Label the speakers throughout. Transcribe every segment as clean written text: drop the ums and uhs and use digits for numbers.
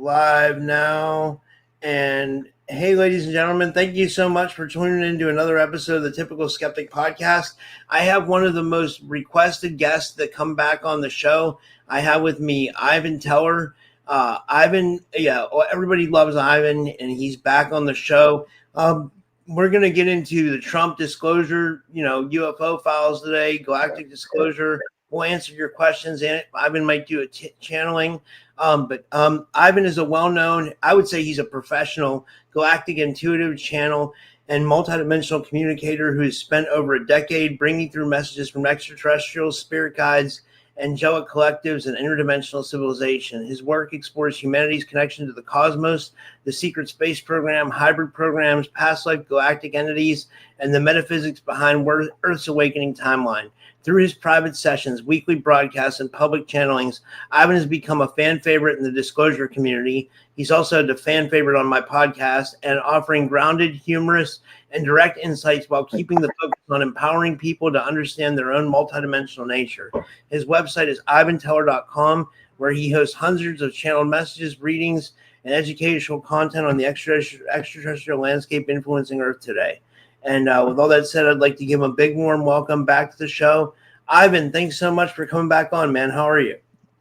Speaker 1: live now. And hey, ladies and gentlemen, thank you so much for tuning in to another episode of the Typical Skeptic podcast. I have one of the most requested guests that come back on the show. I have with me Ivan Teller. Ivan, everybody loves Ivan, and he's back on the show. We're going to get into the Trump disclosure, UFO files today, Galactic disclosure. We'll answer your questions, and Ivan might do a channeling. But Ivan is a well-known, I would say he's a professional galactic intuitive channel and multidimensional communicator who has spent over a decade bringing through messages from extraterrestrials, spirit guides, angelic collectives, and interdimensional civilization. His work explores humanity's connection to the cosmos, the secret space program, hybrid programs, past life galactic entities, and the metaphysics behind Earth's awakening timeline. Through his private sessions, weekly broadcasts, and public channelings, Ivan has become a fan favorite in the disclosure community. He's also a fan favorite on my podcast and offering grounded, humorous, and direct insights while keeping the focus on empowering people to understand their own multidimensional nature. His website is ivanteller.com, where he hosts hundreds of channeled messages, readings, and educational content on the extraterrestrial landscape influencing Earth today. And with all that said, I'd like to give him a big warm welcome back to the show. Ivan, thanks so much for coming back on, man. How are you?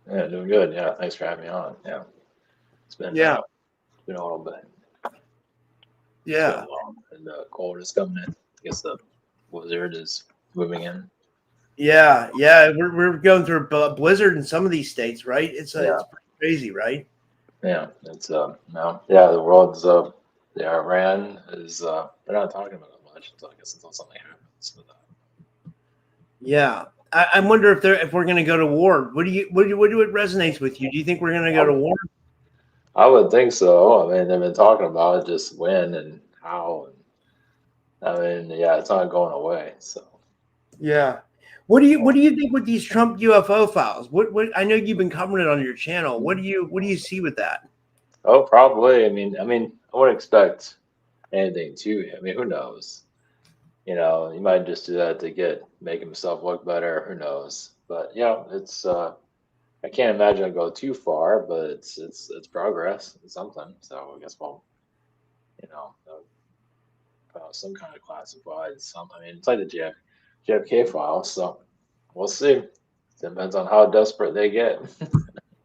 Speaker 2: Yeah, doing good. Yeah, thanks for having me on. Yeah, it's been a little bit.
Speaker 1: Yeah,
Speaker 2: and the cold is coming in. I guess the blizzard is moving in.
Speaker 1: Yeah. We're going through a blizzard in some of these states, right? It's pretty crazy, right?
Speaker 2: Yeah, it's the world's Iran is they're not talking about it much. So I guess until something happens with that.
Speaker 1: Yeah, I wonder if we're going to go to war. What do it resonates with you? Do you think we're going to go to war?
Speaker 2: I would think so. I mean, they've been talking about it, just when and how. And I mean, it's not going away. So.
Speaker 1: Yeah. What do you think with these Trump UFO files? What I know you've been covering it on your channel. What do you see with that?
Speaker 2: Oh, probably. I mean, I wouldn't expect anything to. I mean, who knows? He might just do that to make himself look better. Who knows? But it's I can't imagine it go too far, but it's progress. It's something. So I guess some kind of classified something. I mean, it's like the JFK file. So we'll see. Depends on how desperate they get.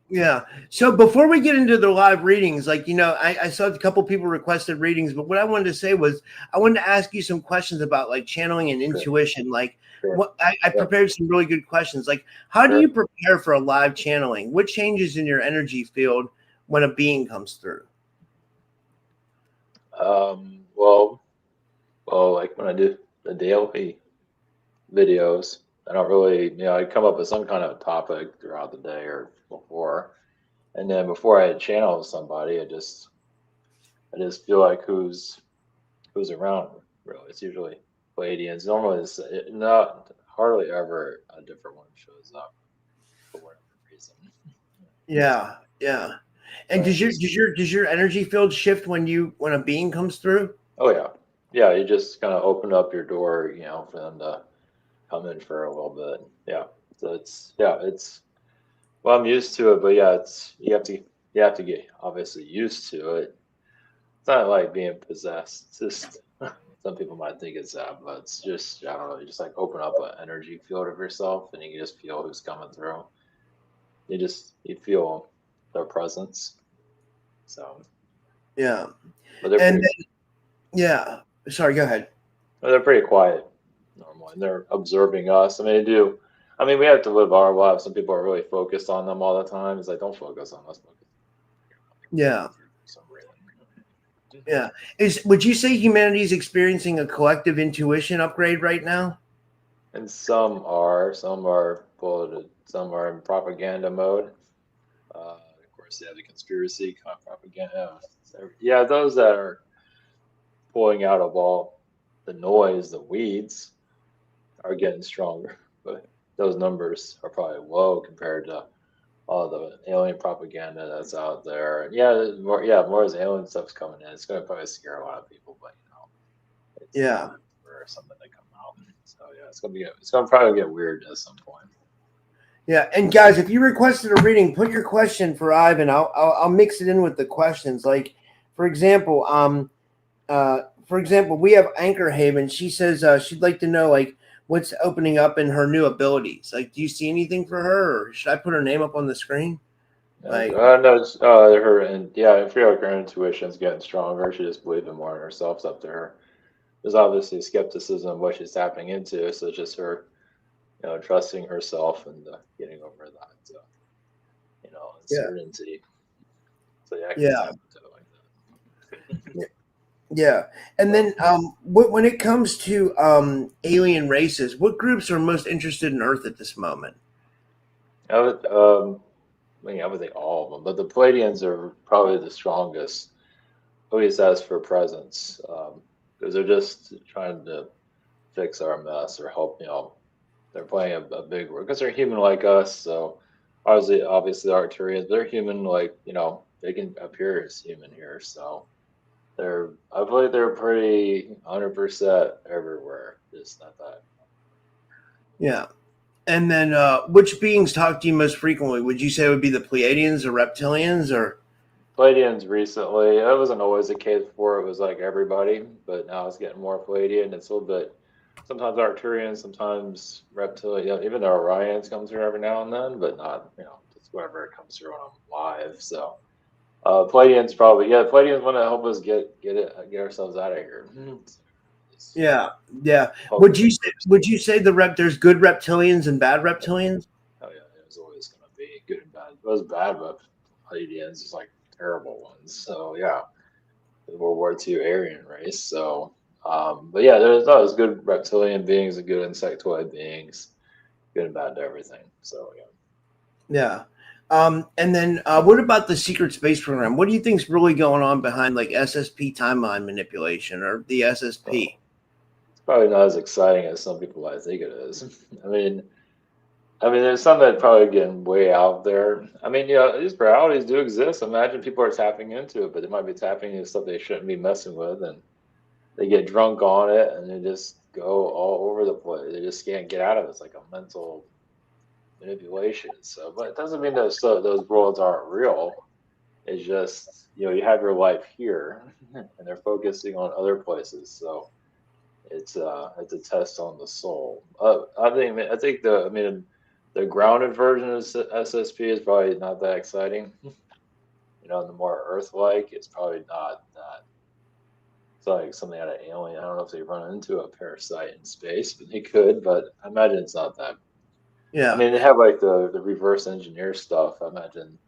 Speaker 1: Yeah. So before we get into the live readings, I saw a couple people requested readings, but what I wanted to say was I wanted to ask you some questions about like channeling and intuition. What I prepared some really good questions. Like, how do you prepare for a live channeling? What changes in your energy field when a being comes through?
Speaker 2: Well, like when I do the daily videos, I don't really, I come up with some kind of topic throughout the day or before, and then before I channel somebody, I just feel like who's around. Really, it's usually Pleiadians. Normally, it's not hardly ever a different one shows up for whatever reason.
Speaker 1: Yeah. And does your energy field shift when a being comes through?
Speaker 2: Oh yeah. You just kind of open up your door, for them to come in for a little bit. Yeah. So it's well, I'm used to it, but you have to get obviously used to it. It's not like being possessed. It's just some people might think it's that, but it's just I don't know. You just like open up an energy field of yourself, and you can just feel who's coming through. You feel their presence. So
Speaker 1: yeah,
Speaker 2: but they're
Speaker 1: Sorry, go ahead.
Speaker 2: They're pretty quiet normally, and they're observing us. I mean, they do. I mean, we have to live our lives. Some people are really focused on them all the time. It's like, don't focus on us.
Speaker 1: Yeah. Yeah. Would you say humanity is experiencing a collective intuition upgrade right now?
Speaker 2: And some are bulleted. Some are in propaganda mode. Of course, they have the conspiracy propaganda. Yeah, those that are pulling out of all the noise, the weeds, are getting stronger. But those numbers are probably low compared to all the alien propaganda that's out there. And more as alien stuff's coming in. It's going to probably scare a lot of people, but for something to come out. So it's going to probably get weird at some point.
Speaker 1: Yeah, and guys, if you requested a reading, put your question for Ivan. I'll mix it in with the questions. Like, for example, we have Anchor Haven. She says she'd like to know like what's opening up in her new abilities. Like, do you see anything for her, or should I put her name up on the screen? Like,
Speaker 2: No, it's, her and yeah, I feel like her intuition's getting stronger. She just believing more in herself. It's up to her. There's obviously skepticism what she's tapping into, so it's just her, trusting herself and getting over that,
Speaker 1: yeah,
Speaker 2: uncertainty. So yeah, I can
Speaker 1: yeah,
Speaker 2: tap into it like that.
Speaker 1: yeah. And then when it comes to alien races, what groups are most interested in Earth at this moment?
Speaker 2: I would, I would think all of them, but the Palladians are probably the strongest, at least as for presence, because they're just trying to fix our mess or help. They're playing a big role because they're human like us. So obviously the Arcturians, they're human. Like they can appear as human here. So I believe they're pretty 100% everywhere. Just not that.
Speaker 1: Yeah. And then, which beings talk to you most frequently? Would you say it would be the Pleiadians or reptilians, or?
Speaker 2: Palladians recently, that wasn't always the case before. It was like everybody, but now it's getting more Palladian. It's a little bit, sometimes Arcturian, sometimes reptilian. Even the Orions come through every now and then, but not, just whatever it comes through when I'm live. So Palladians probably, yeah, Palladians want to help us get ourselves out of here.
Speaker 1: Yeah, yeah.
Speaker 2: Focus on
Speaker 1: Would you say there's good reptilians and bad reptilians?
Speaker 2: oh yeah, it was always going to be good and bad. It was bad, but Palladians is like terrible ones. So yeah, the World War II Aryan race. So, but yeah, there's good reptilian beings and good insectoid beings, good and bad to everything. So yeah.
Speaker 1: Yeah. And then, what about the secret space program? What do you think's really going on behind like SSP timeline manipulation or the
Speaker 2: Well,
Speaker 1: SSP?
Speaker 2: it's probably not as exciting as some people might think it is. There's some that probably getting way out there. These realities do exist. Imagine people are tapping into it, but they might be tapping into stuff they shouldn't be messing with, and they get drunk on it, and they just go all over the place. They just can't get out of it. It's like a mental manipulation. So, but it doesn't mean those worlds aren't real. It's just you have your life here, and they're focusing on other places. So it's a test on the soul. I think the grounded version of SSP is probably not that exciting. The more Earth-like, it's probably not that. It's like something out of Alien. I don't know if they run into a parasite in space, but they could. But I imagine it's not that.
Speaker 1: Yeah.
Speaker 2: They have like the reverse engineer stuff. I imagine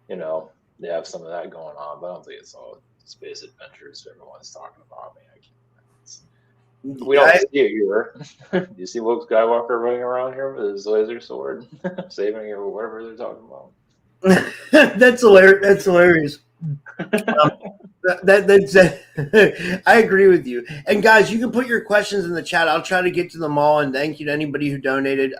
Speaker 2: you know they have some of that going on, but I don't think it's all space adventures everyone's talking about. We don't
Speaker 1: I,
Speaker 2: see it here. Do you see Luke Skywalker running around here with his laser sword, saving it or whatever they're talking about?
Speaker 1: that's hilarious. That's hilarious. That's I agree with you. And guys, you can put your questions in the chat. I'll try to get to them all. And thank you to anybody who donated.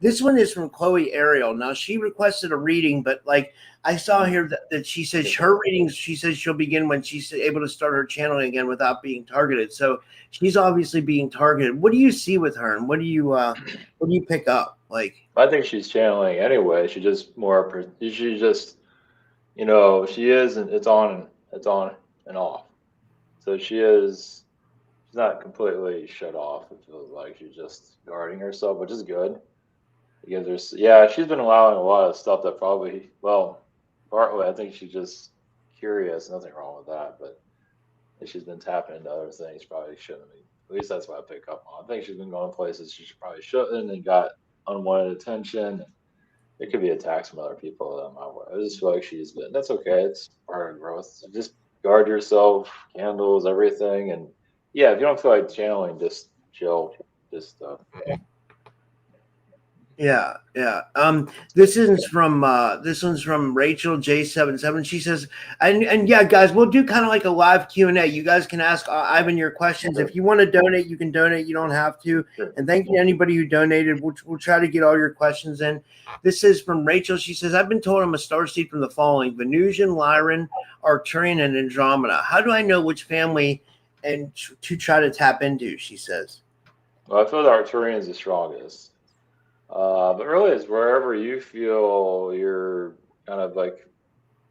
Speaker 1: This one is from Chloe Ariel. Now she requested a reading, but like I saw here that she says her readings. She says she'll begin when she's able to start her channeling again without being targeted. So she's obviously being targeted. What do you see with her, and what do you pick up? Like,
Speaker 2: I think she's channeling anyway. She just she is, and it's on and off. So she's not completely shut off. It feels like she's just guarding herself, which is good. Because she's been allowing a lot of stuff that probably, well, partly I think she's just curious. Nothing wrong with that, but if she's been tapping into other things probably shouldn't be. At least that's what I pick up on. I think she's been going places she probably shouldn't and got unwanted attention. It could be attacks from other people that might work. I just feel like she's been. That's okay. It's part of growth. So just guard yourself, candles, everything, and yeah, if you don't feel like channeling, just chill. Just
Speaker 1: yeah, yeah. This one's from Rachel J77. She says, and yeah, guys, we'll do kind of like a live Q&A. You guys can ask Ivan your questions. If you want to donate, you can donate. You don't have to.
Speaker 2: Sure.
Speaker 1: And thank you to anybody who donated. We'll try to get all your questions in. This is from Rachel. She says, I've been told I'm a starseed from the following: Venusian, Lyran, Arcturian, and Andromeda. How do I know which family and to try to tap into? She says.
Speaker 2: Well, I feel the Arcturian is the strongest. But really, it's wherever you feel you're kind of like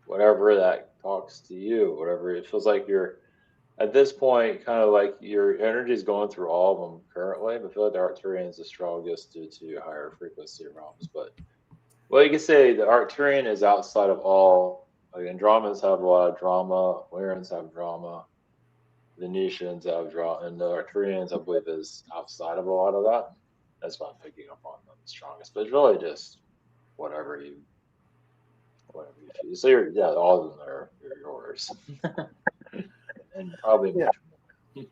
Speaker 2: whatever that talks to you, whatever it feels like you're at this point, kind of like your energy is going through all of them currently. But I feel like the Arcturian is the strongest due to higher frequency realms. But well, you can say the Arcturian is outside of all. Like Andromedans have a lot of drama, Lyrans have drama, Venetians have drama, and the Arcturians, I believe, is outside of a lot of that. That's why I'm picking up on them the strongest. But it's really just whatever you feel. So yeah, all of them are yours, and probably much more.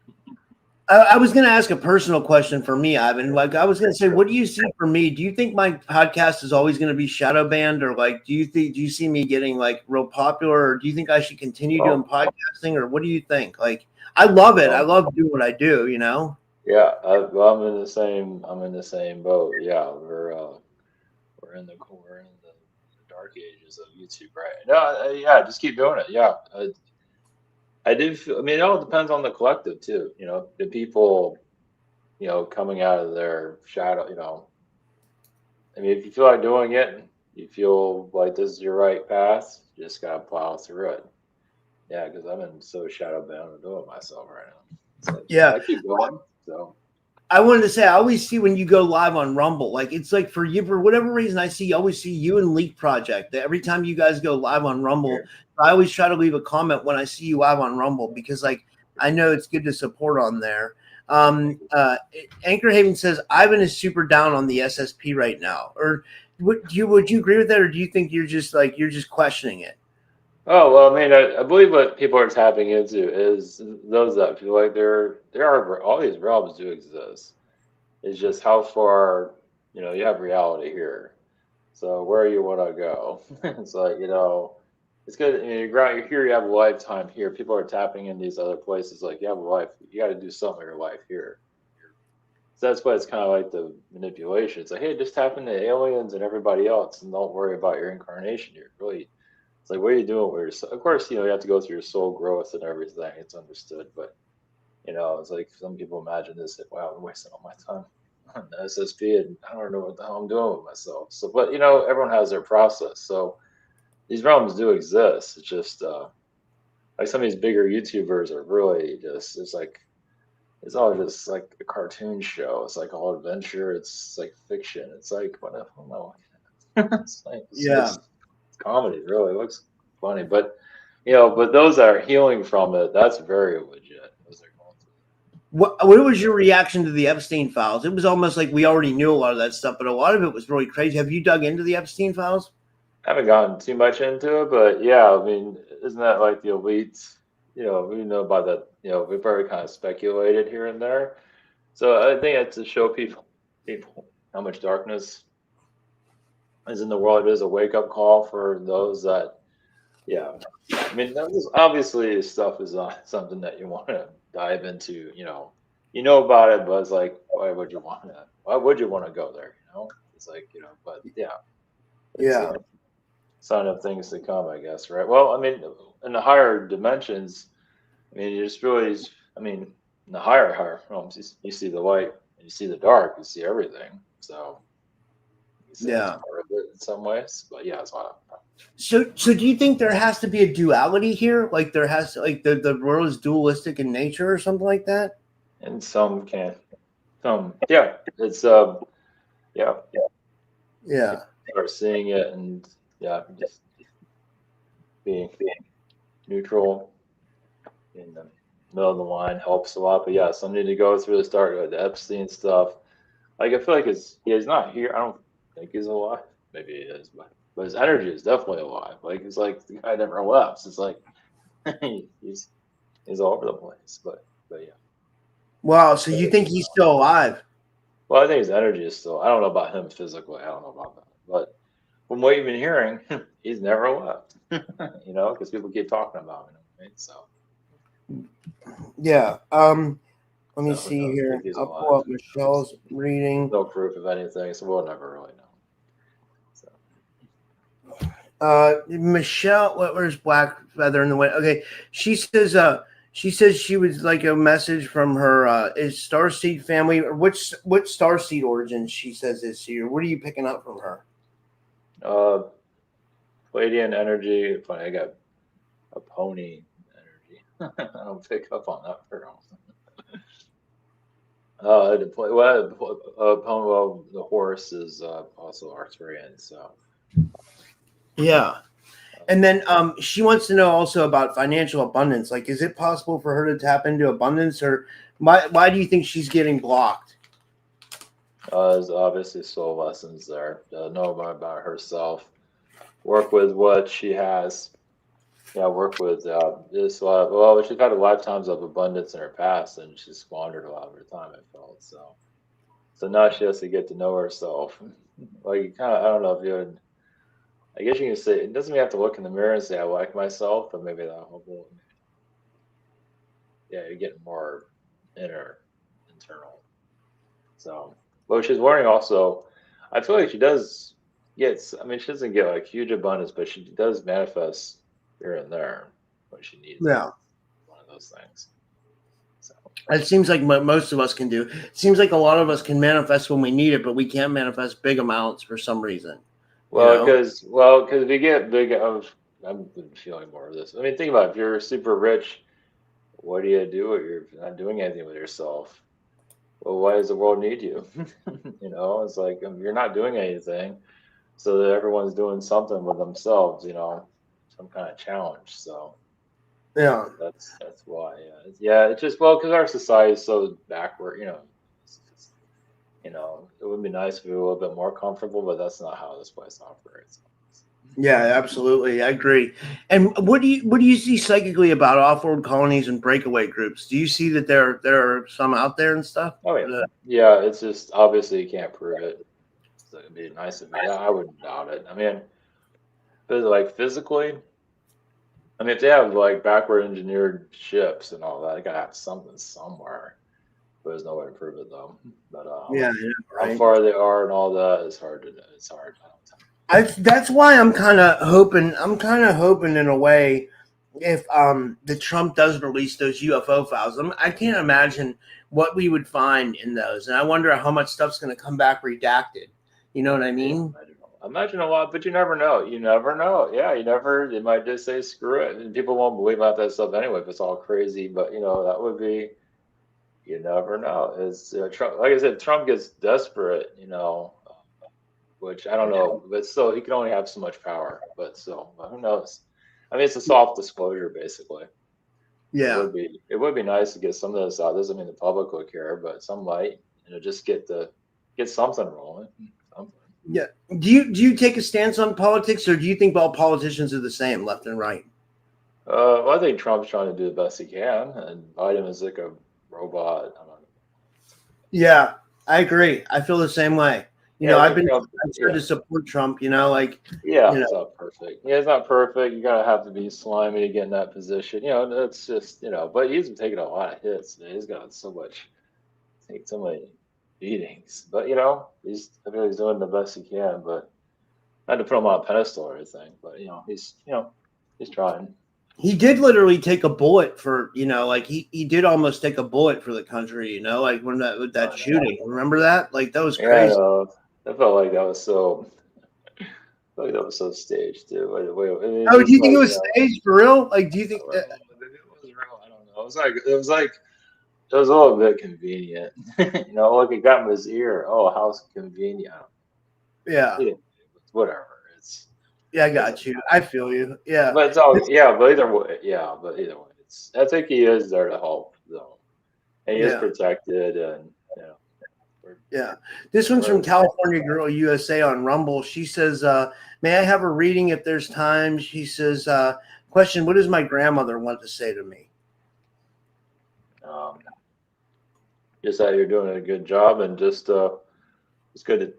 Speaker 1: I was going to ask a personal question for me, Ivan. Like, I was going to say, what do you see for me? Do you think my podcast is always going to be shadow banned, or like, do you see me getting like real popular, or do you think I should continue doing podcasting, or what do you think? Like, I love it. I love doing what I do. You know.
Speaker 2: Yeah, I'm in the same. I'm in the same boat. Yeah, we're in the dark ages of YouTube, right? No, yeah, just keep doing it. Yeah, I do. I mean, it all depends on the collective too. You know, the people, coming out of their shadow. I mean, if you feel like doing it, you feel like this is your right path, you just gotta plow through it. Yeah, because I'm in so shadow bound to do it myself right now. So,
Speaker 1: yeah,
Speaker 2: I keep going. So
Speaker 1: I wanted to say, I always see when you go live on Rumble, like it's like for you, for whatever reason, I always see you and Leak Project. Every time you guys go live on Rumble, I always try to leave a comment when I see you live on Rumble, because like, I know it's good to support on there. Anchor Haven says, Ivan is super down on the SSP right now. Or would you agree with that? Or do you think you're just questioning it?
Speaker 2: Oh, well, I mean, I believe what people are tapping into is those that feel like there are all these realms do exist. It's just how far, you have reality here. So where you want to go. It's like, it's good. You're here, you have a lifetime here. People are tapping in these other places. Like, you have a life, you got to do something in your life here. So that's why it's kind of like the manipulation. It's like, hey, just tap into aliens and everybody else, and don't worry about your incarnation here. Really, it's like, what are you doing with yourself? Of course, you have to go through your soul growth and everything. It's understood, but it's like some people imagine this. Wow, I'm wasting all my time on the SSP, and I don't know what the hell I'm doing with myself. So, but everyone has their process. So these realms do exist. It's just like some of these bigger YouTubers are really just. It's all just like a cartoon show. It's like all adventure. It's like fiction. It's like what I don't know. It's comedy. It really looks funny, but but those that are healing from it, that's very legit. Those are going through.
Speaker 1: What was your reaction to the Epstein files? It was almost like we already knew a lot of that stuff, but a lot of it was really crazy. Have you dug into the Epstein files?
Speaker 2: I haven't gotten too much into it, but yeah, I mean, isn't that like the elites? We know about that. We've already kind of speculated here and there. So I think it's to show people how much darkness is in the world. It is a wake up call for those that, yeah. I mean, obviously stuff is not something that you want to dive into. You know about it, but it's like, why would you want to? Why would you want to go there? It's like, but yeah, it's
Speaker 1: Yeah.
Speaker 2: a sign of things to come, I guess, right? Well, I mean, in the higher dimensions, I mean, you just really, I mean, in the higher realms, you see the light, and you see the dark, you see everything. So, it's part of it in some ways, but yeah, it's not.
Speaker 1: So do you think there has to be a duality here? Like there has to, like the world is dualistic in nature or something like that?
Speaker 2: And some can, yeah, it's yeah. Start seeing it, and yeah, just being neutral in the middle of the line helps a lot. But yeah, some need to go through the start the Epstein stuff. Like, I feel like he's not here. I don't think he's alive. Maybe he is, but his energy is definitely alive. Like, it's like the guy never left. It's like he's all over the place. But yeah.
Speaker 1: Wow. So you think he's still alive?
Speaker 2: Well, I think his energy is still. I don't know about him physically. I don't know about that. But from what you've been hearing, he's never left. Because people keep talking about him. Right? So.
Speaker 1: Yeah. Let me see here. I'll pull up Michelle's reading.
Speaker 2: No proof of anything, so we'll never really know.
Speaker 1: Michelle, where's Black Feather in the Wind? Okay, she says, She says she was like a message from her is starseed family, or which starseed origin she says is she, or what are you picking up from her?
Speaker 2: Uh, Palladian energy. Funny, I got a pony energy. I don't pick up on that very often. Well, the horse is also Arthurian, so.
Speaker 1: Yeah.
Speaker 2: uh,
Speaker 1: And then she wants to know also about financial abundance. Like, is it possible for her to tap into abundance, or why do you think she's getting blocked?
Speaker 2: There's obviously soul lessons there. Know more about herself. Work with what she has. Yeah, work with this. Well, she's had lifetimes of abundance in her past, and she squandered a lot of her time. I felt so. So now she has to get to know herself. Like you kind of, I don't know if you would. I guess you can say it doesn't mean you have to look in the mirror and say I like myself, but maybe that will. Yeah, you're getting more internal. So, well, she's learning also. I feel like she does get. I mean, she doesn't get like huge abundance, but she does manifest here and there when she needs it.
Speaker 1: Yeah.
Speaker 2: One of those things. So.
Speaker 1: It seems like most of us can do. It seems like a lot of us can manifest when we need it, but we can't manifest big amounts for some reason. You
Speaker 2: Well,
Speaker 1: know?
Speaker 2: because we get big. I'm feeling more of this. I mean, think about it. If you're super rich, what do you do if you're not doing anything with yourself? Well, why does the world need you? It's like you're not doing anything, so that everyone's doing something with themselves. Some kind of challenge. So
Speaker 1: Yeah.
Speaker 2: that's why. Yeah. It's just because our society is so backward. It would be nice if we were a little bit more comfortable, but that's not how this place operates.
Speaker 1: Yeah, absolutely. I agree. And what do you see psychically about off-world colonies and breakaway groups? Do you see that there are some out there and stuff?
Speaker 2: Oh yeah, yeah. It's just obviously you can't prove it. So it'd be nice if I wouldn't doubt it. I mean, like physically, I mean, if they have like backward engineered ships and all that, they gotta have something somewhere. But there's no way to prove it though. But
Speaker 1: Yeah, yeah,
Speaker 2: how
Speaker 1: right.
Speaker 2: far they are and all that is hard to. It's hard. I don't tell.
Speaker 1: That's why I'm kind of hoping. I'm kind of hoping in a way, if the Trump does release those UFO files, I can't imagine what we would find in those, and I wonder how much stuff's going to come back redacted. You know what I
Speaker 2: Yeah,
Speaker 1: mean?
Speaker 2: I don't know. Imagine a lot, but you never know. You never know. Yeah, you never. They might just say screw it, and people won't believe about that stuff anyway if it's all crazy. But that would be. You never know. It's Trump. Like I said, Trump gets desperate. Which I don't know, but still, he can only have so much power. But still, who knows? I mean, it's a soft disclosure, basically. It
Speaker 1: Yeah.
Speaker 2: would be. It would be nice to get some of this out. Doesn't mean the public will care, but some might. Just get something rolling. Something.
Speaker 1: Yeah. Do you take a stance on politics, or do you think all politicians are the same, left and right?
Speaker 2: Well, I think Trump's trying to do the best he can, and Biden is like a robot. I don't know.
Speaker 1: Yeah, I agree. I feel the same way.
Speaker 2: Yeah, I think
Speaker 1: I've
Speaker 2: Trump.
Speaker 1: started
Speaker 2: Yeah,
Speaker 1: to support Trump. Like,
Speaker 2: yeah,
Speaker 1: you know,
Speaker 2: he's not perfect. Yeah, he's not perfect. You gotta have to be slimy to get in that position. That's just But he's been taking a lot of hits. Man. He's got take so many beatings. But I feel he's doing the best he can. But not to put him on a pedestal or anything. But he's trying.
Speaker 1: he did literally take a bullet for, like he did almost take a bullet for the country. Like when that with that
Speaker 2: I know.
Speaker 1: shooting. Remember that? Like that was
Speaker 2: Yeah, I
Speaker 1: crazy.
Speaker 2: know. I felt like that was so. I felt like that was so staged too. It's
Speaker 1: Oh, do
Speaker 2: just
Speaker 1: you think it
Speaker 2: like
Speaker 1: was staged for real? Like, do you think?
Speaker 2: well, maybe it was real. I don't know. It was a little bit convenient. Look, it got in his ear. Oh, how convenient.
Speaker 1: Yeah,
Speaker 2: He didn't, whatever.
Speaker 1: yeah, I
Speaker 2: Doesn't
Speaker 1: got you. I
Speaker 2: matter.
Speaker 1: feel you. Yeah,
Speaker 2: But it's all yeah. But either way, I think he is there to help though, and he is
Speaker 1: yeah,
Speaker 2: protected, and we're,
Speaker 1: yeah. This one's from
Speaker 2: we're
Speaker 1: California Girl USA on Rumble. She says, "May I have a reading if there's time?" She says, "Question: What does my grandmother want to say to me?"
Speaker 2: um, just that you're doing a good job, and just it's good to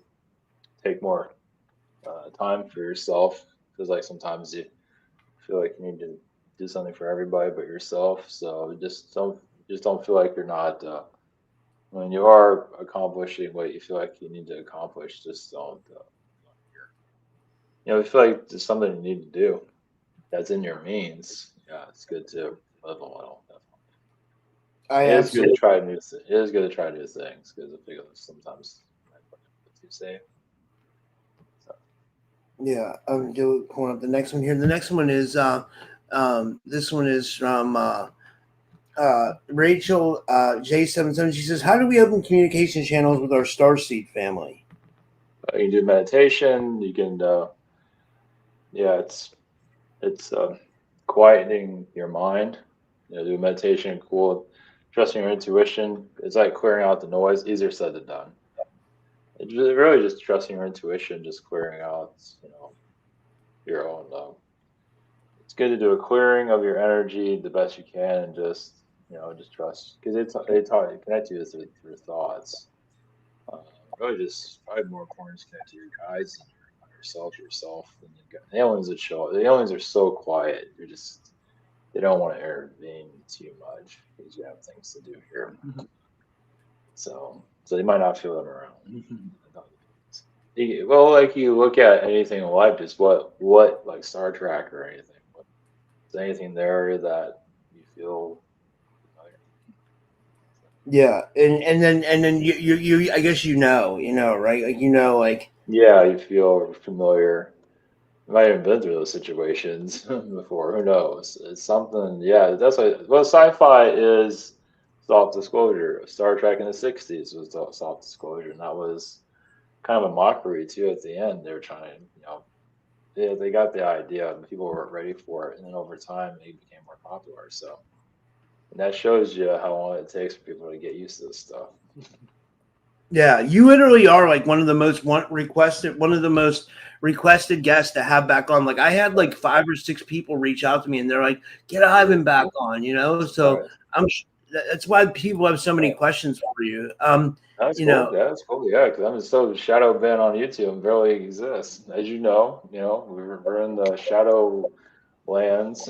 Speaker 2: take more time for yourself because like sometimes you feel like you need to do something for everybody but yourself. So just don't feel like you're not when you are accomplishing what you feel like you need to accomplish. Just don't. If you feel like there's something you need to do that's in your means. Yeah, it's good to live a little. Definitely.
Speaker 1: I
Speaker 2: It is good
Speaker 1: absolutely.
Speaker 2: to try new. It is good to try new things because I feel sometimes too safe. So,
Speaker 1: Yeah, I'm pulling up the next one here. The next one is this one is from Rachel J77. She says, "How do we open communication channels with our starseed family?"
Speaker 2: you can do meditation. You can, yeah, it's quietening your mind. Do meditation, cool. Trusting your intuition. It's like clearing out the noise. Easier said than done. It's really just trusting your intuition, just clearing out, your own. It's good to do a clearing of your energy the best you can, and just trust because they connect you through thoughts. Uh, Really, just probably more important to connect to your guides and your higher yourself. And the aliens that show up. The aliens are so quiet. They don't want to intervene too much because you have things to do here. So they might not feel them around. Well, like you look at anything in life, just what like Star Trek or anything. Is there anything there that you feel familiar?
Speaker 1: Yeah, and then you I guess right, like like
Speaker 2: Yeah, you feel familiar. You might have been through those situations before. Who knows? It's something. Yeah, that's what sci-fi is. Self-disclosure. Star Trek in the '60s was self-disclosure, and that was kind of a mockery too. At the end, they were trying. They got the idea, and people weren't ready for it, and then over time, they became more popular. So, and that shows you how long it takes for people to get used to this stuff.
Speaker 1: yeah, you literally are like one of the most requested guests to have back on. Like I had like 5 or 6 people reach out to me, and they're like, "Get Ivan back on," So
Speaker 2: Right.
Speaker 1: that's why people have so many questions for you.
Speaker 2: That's
Speaker 1: You know,
Speaker 2: cool. Yeah, that's cool. Yeah, because I'm so shadow banned on YouTube and barely exists. As you know, we're in the shadow lands.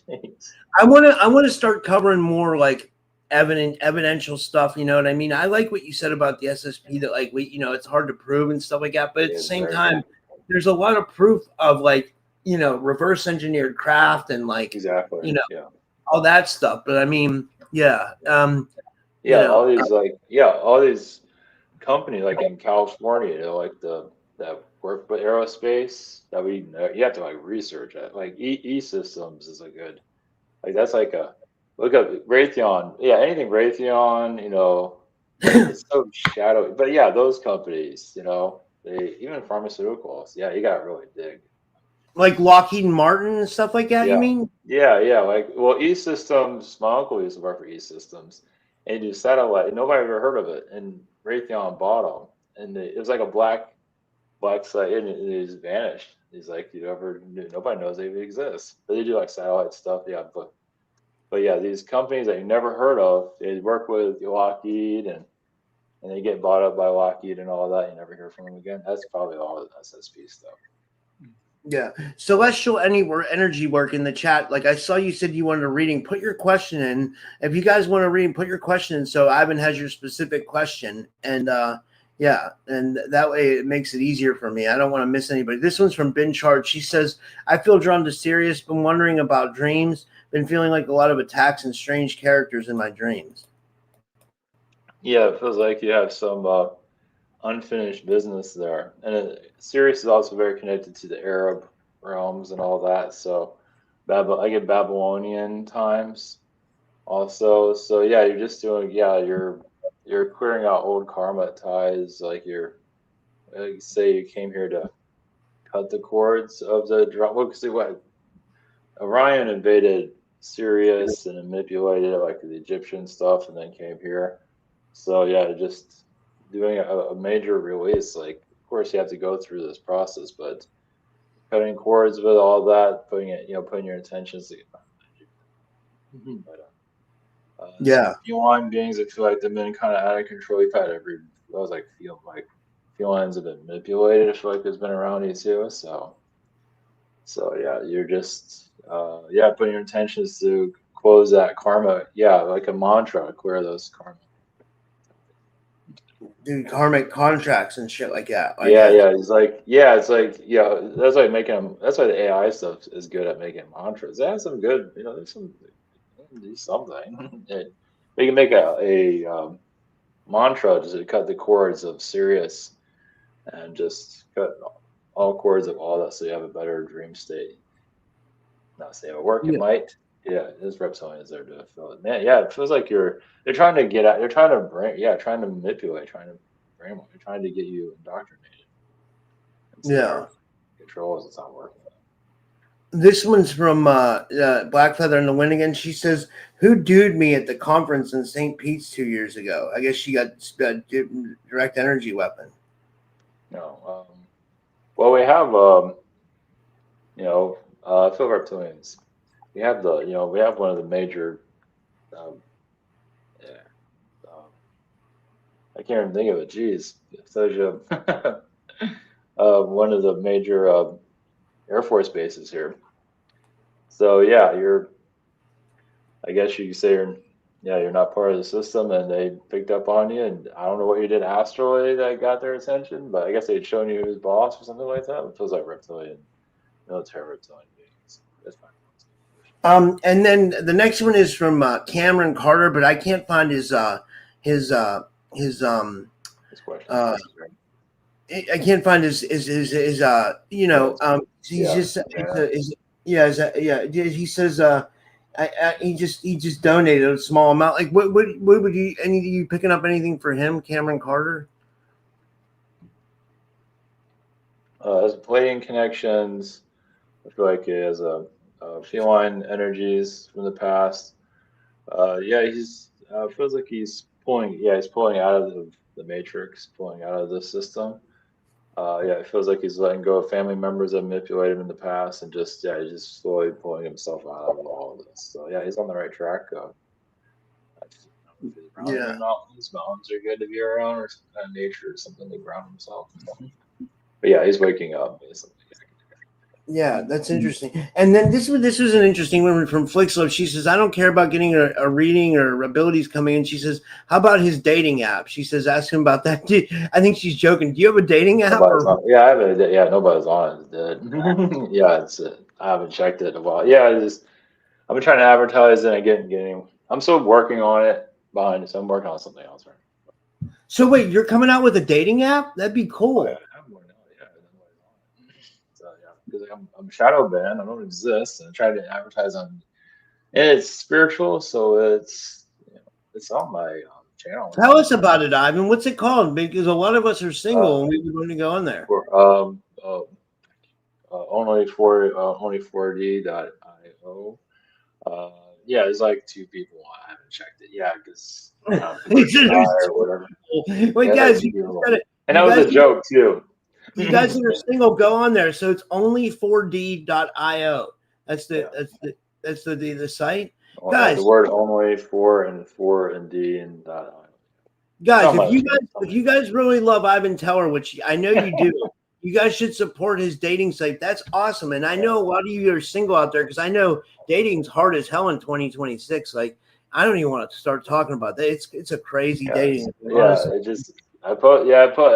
Speaker 2: Jeez.
Speaker 1: I want to start covering more like evidential stuff. You know what I mean? I like what you said about the SSP that like it's hard to prove and stuff like that. But
Speaker 2: It
Speaker 1: at the
Speaker 2: is
Speaker 1: same
Speaker 2: very
Speaker 1: time, there's a lot of proof of like reverse engineered craft and like
Speaker 2: exactly.
Speaker 1: you know
Speaker 2: Yeah.
Speaker 1: all that stuff. But I mean, yeah, you
Speaker 2: Yeah,
Speaker 1: know,
Speaker 2: all these companies like in California, like that work with aerospace that you have to like research it. Like E Systems is a good that's like a look up Raytheon. Yeah, anything Raytheon, it's so shadowy. But yeah, those companies, they even pharmaceuticals. Yeah, you got to really dig.
Speaker 1: like Lockheed Martin and stuff like that. You
Speaker 2: Yeah,
Speaker 1: mean?
Speaker 2: yeah. Like, well, E Systems. My uncle used to work for E Systems, and he do satellite. Nobody ever heard of it, and Raytheon bought them, and it was like a black site, and it just vanished. He's like, nobody knows they even exist. But they do like satellite stuff. Yeah, but yeah, these companies that you never heard of, they work with Lockheed and they get bought up by Lockheed and all that. You never hear from them again. That's probably all the SSP stuff.
Speaker 1: Yeah. Celestial energy work in the chat. Like I saw you said you wanted a reading. Put your question in. If you guys want a reading, put your question in so Ivan has your specific question. And yeah, and that way it makes it easier for me. I don't want to miss anybody. This one's from Ben Chard. She says, I feel drawn to Sirius, been wondering about dreams, been feeling like a lot of attacks and strange characters in my dreams.
Speaker 2: Yeah, it feels like you have some unfinished business there. And Sirius is also very connected to the Arab realms and all that. So I get Babylonian times also. So yeah, you're just doing you're clearing out old karma ties. Like say you came here to cut the cords of the drum. Well, see what Orion invaded Sirius and manipulated it like the Egyptian stuff, and then came here. So yeah, just doing a major release. Like, of course, you have to go through this process, but cutting cords with all that, putting your intentions. But
Speaker 1: Yeah.
Speaker 2: feline beings, I feel like they've been kind of out of control. You've had I was like feel like felines have been manipulated. I feel like it's been around you too. So yeah, you're just putting your intentions to close that karma. Yeah, like a mantra, clear those karma.
Speaker 1: Dude, karmic contracts and shit like that. Like
Speaker 2: Yeah,
Speaker 1: that.
Speaker 2: it's like that's why making them. That's why the AI stuff is good at making mantras. They have some good, there's some do something. You can make a mantra just to cut the chords of Sirius and just cut all chords of all that, so you have a better dream state. Not say it will work, it
Speaker 1: Yeah.
Speaker 2: might. Yeah, this reptilian is there to fill it. Man, yeah, it feels like they're trying to get at, they're trying to trying to manipulate, trying to brainwash, they're trying to get you indoctrinated.
Speaker 1: Yeah.
Speaker 2: Controls, it's not working.
Speaker 1: This one's from Black Feather in the Wind again. She says, "Who dude me at the conference in St. Pete's 2 years ago? I guess she got a direct energy weapon."
Speaker 2: No. Well, we have field reptilians. We have we have one of the major. Um, yeah. I can't even think of it. Jeez, one of the major Air Force bases here. So yeah, I guess you could say you're not part of the system, and they picked up on you, and I don't know what you did astrally that got their attention, but I guess they'd shown you who's boss or something like that. It feels like reptilian, military reptilian beings. That's fine.
Speaker 1: And then the next one is from Cameron Carter, but I can't find his question. I can't find his he's just he says he just donated a small amount. Like what would you you picking up anything for him, Cameron Carter?
Speaker 2: As plating connections, I feel like he has feline energies from the past. He's feels like he's pulling out of the matrix, pulling out of the system. It feels like he's letting go of family members that manipulated him in the past, and he's just slowly pulling himself out of all of this. So yeah, he's on the right track. Mountains are good to be around, or some kind of nature, or something to ground himself. But yeah, he's waking up basically.
Speaker 1: Yeah, that's interesting. And then this was an interesting one from Flixlove. She says, "I don't care about getting a reading or abilities coming in." She says, "How about his dating app?" She says, "Ask him about that." I think she's joking. Do you have a dating app?
Speaker 2: I have it. Yeah, nobody's on it. Dead. Yeah, I haven't checked it in a while. Yeah, I've been trying to advertise and getting. I'm still working on it behind it, so I'm working on something else right now.
Speaker 1: So wait, you're coming out with a dating app? That'd be cool.
Speaker 2: Oh, yeah, I'm working on it. So yeah, because I'm shadow banned. I don't exist, and I try to advertise on. And it's spiritual, so it's on my channel.
Speaker 1: Tell us about it, Ivan. What's it called? Because a lot of us are single and we would want to go on there.
Speaker 2: Only4d.io. There's like 2 people. I haven't checked it. Yeah, because or whatever.
Speaker 1: Wait, guys,
Speaker 2: and that was a joke too.
Speaker 1: You guys that are single, go on there. So it's only4d.io. That's the site. Guys,
Speaker 2: the word only 4 and D and .io.
Speaker 1: Guys, if you guys really love Ivan Teller, which I know you do, you guys should support his dating site. That's awesome. And I know a lot of you are single out there, because I know dating's hard as hell in 2026. Like, I don't even want to start talking about that. It's a crazy dating.
Speaker 2: I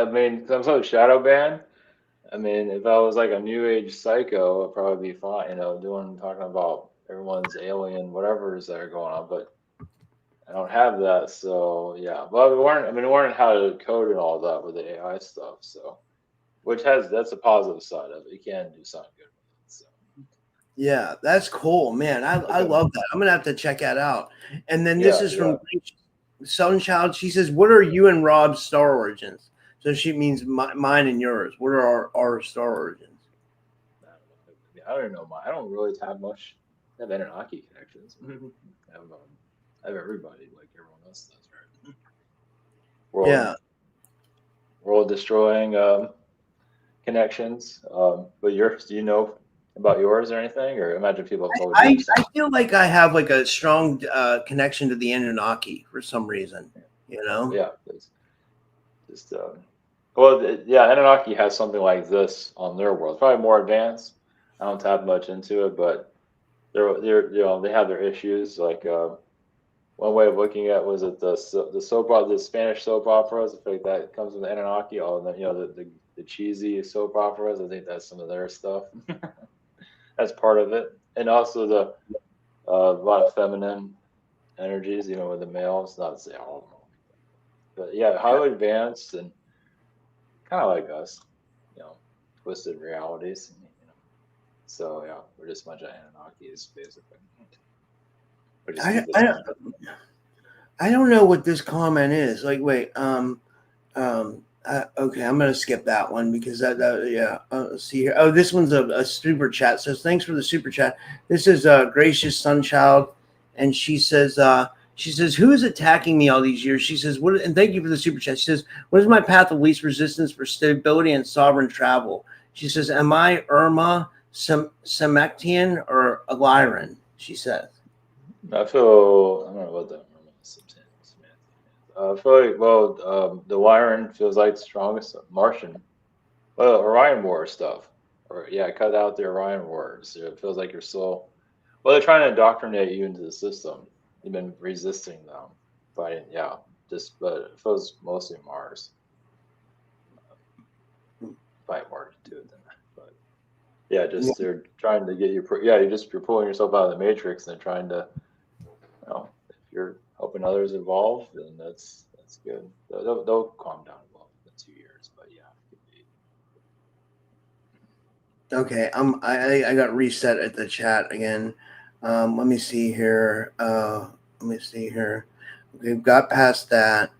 Speaker 2: mean, I'm so shadow banned. I mean, if I was like a new age psycho, I'd probably be fine, talking about everyone's alien whatever's that are going on, but I don't have that. So yeah, well, we learned how to code and all that with the AI stuff. So, that's a positive side of it. You can do something good with it. So.
Speaker 1: Yeah, that's cool, man. I love that. I'm gonna have to check that out. And then this is from Sunchild. She says, "What are you and Rob's star origins?" So she means mine and yours. What are our star origins?
Speaker 2: I don't know. I don't really have much. I have Anunnaki connections. I have everybody like everyone else does, right? World destroying connections. But yours, do you know about yours or anything? Or imagine people have told you.
Speaker 1: I feel like I have like a strong connection to the Anunnaki for some reason.
Speaker 2: Yeah. Anunnaki has something like this on their world. It's probably more advanced. I don't tap much into it, but they have their issues. Like one way of looking at the soap opera, the Spanish soap operas. I think that comes from the Anunnaki. The cheesy soap operas. I think that's some of their stuff. That's part of it, and also a lot of feminine energies, with the males, not to say all of them, but yeah, highly advanced and kind of like us, twisted realities. So yeah, we're just a bunch of Anunnakis, basically. We just
Speaker 1: I,
Speaker 2: keep us.
Speaker 1: I, I don't know what this comment is. Like, wait, okay, I'm gonna skip that one because yeah. Let's see here. Oh, this one's a super chat. Says thanks for the super chat. This is Gracious Sunchild, and she says who is attacking me all these years? She says what, and thank you for the super chat. She says what is my path of least resistance for stability and sovereign travel? She says am I Irma, Semectian, or Lyran? She says.
Speaker 2: I don't know about that. I feel like, the Lyran feels like the strongest Martian. Well, Orion War stuff. Or, yeah, cut out the Orion Wars. It feels like you're still. Well, they're trying to indoctrinate you into the system. You've been resisting them. Fighting, yeah. But it feels mostly Mars. Fight Mars too, then. But yeah, they're trying to get you. You're pulling yourself out of the matrix and they're trying to. If you're helping others evolve, then that's good. They'll calm down in 2 years, but yeah.
Speaker 1: Okay, I got reset at the chat again. Let me see here. We've got past that.